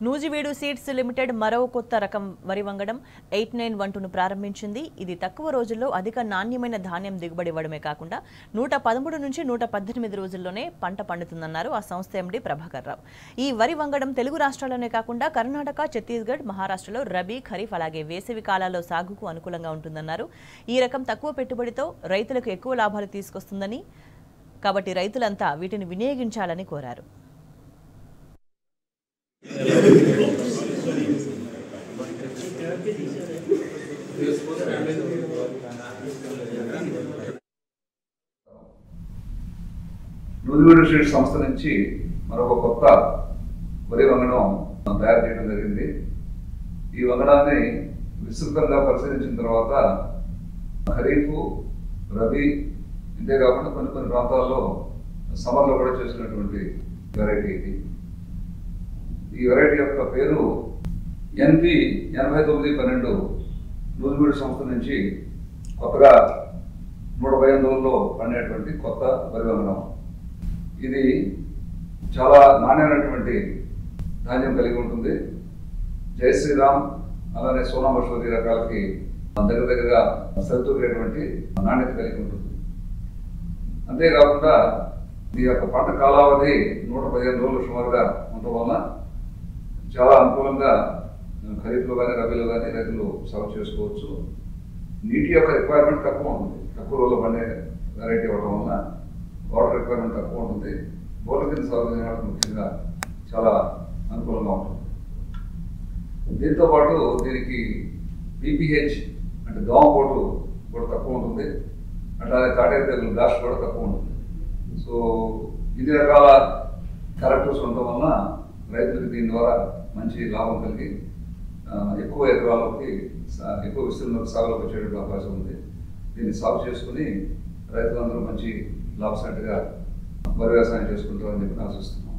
Nuzvid seeds limited మరో కొత్త రకం వరి వంగడం 8912ను ప్రారంభించింది. ఇది తక్కువ రోజుల్లో అధిక నాణ్యమైన ధాన్యం దిగుబడి ఇవ్వడమే కాకుండా 113 నుంచి 118 రోజుల్లోనే పంట పండుతుందన్నారు ఆ సంస్థ ఎండీ ప్రభాకర్ రావు. ఈ వరి వంగడం తెలుగు రాష్ట్రాల్లోనే కాకుండా కర్ణాటక, ఛత్తీస్గఢ్, మహారాష్ట్రలో రబీ, ఖరీఫ్ అలాగే వేసవి కాలాల్లో సాగుకు అనుకూలంగా ఉంటుందన్నారు. ఈ రకం తక్కువ పెట్టుబడితో రైతులకు ఎక్కువ లాభాలు తీసుకొస్తుందని, కాబట్టి రైతులంతా వీటిని వినియోగించాలని కోరారు. నూజివీడు సీడ్స్ సంస్థ నుంచి మరొక కొత్త వరి వంగడం తయారు చేయడం జరిగింది. ఈ వంగడాన్ని విస్తృతంగా పరిశీలించిన తర్వాత ఖరీఫ్, రబీ ఇంతేకాకుండా కొన్ని ప్రాంతాల్లో సమ్మర్లో కూడా చేసినటువంటి వెరైటీ ఇది. ఈ వెరైటీ యొక్క పేరు NP 8912 నూజివీడు సంస్థ నుంచి కొత్తగా 115 రోజుల్లో పండేటువంటి కొత్త వరి వంగడం. ఇది చాలా నాణ్యమైనటువంటి ధాన్యం కలిగి ఉంటుంది. జై శ్రీరామ్ అలానే సోనా మసూరి రకాలకి దగ్గరగా సరితూగేటువంటి నాణ్యత కలిగి ఉంటుంది. అంతేకాకుండా ఈ యొక్క పంట కాలావధి 115 రోజులు సుమారుగా ఉండటం వల్ల చాలా అనుకూలంగా ఖరీఫ్లో కానీ రబీలో కానీ రైతులు సాగు చేసుకోవచ్చు. నీటి యొక్క రిక్వైర్మెంట్ తక్కువ ఉంటుంది. తక్కువ రోజుల్లో పండే వెరైటీ అవ్వడం వల్ల వాటర్ రిక్వైర్మెంట్ తక్కువ ఉంటుంది. బోర్ల కింద సాగు చేయడానికి ముఖ్యంగా చాలా అనుకూలంగా ఉంటుంది. దీంతోపాటు దీనికి PPH అంటే దోమపోటు కూడా తక్కువ ఉంటుంది. అట్లాగే తాటేరు తెగులు డాష్ కూడా తక్కువ ఉంటుంది. సో ఇది రకాల క్యారెక్టర్స్ ఉండటం వలన రైతులకు దీని ద్వారా మంచి లాభం కలిగి ఎక్కువ ఎకరాలకి ఎక్కువ విస్తీర్ణంలో సాగులోకి వచ్చేటువంటి అవకాశం ఉంది. దీన్ని సాగు చేసుకుని రైతులందరూ మంచి లాభసాటిగా వరి వ్యవసాయం చేసుకుంటారని చెప్పి ఆశిస్తున్నాం.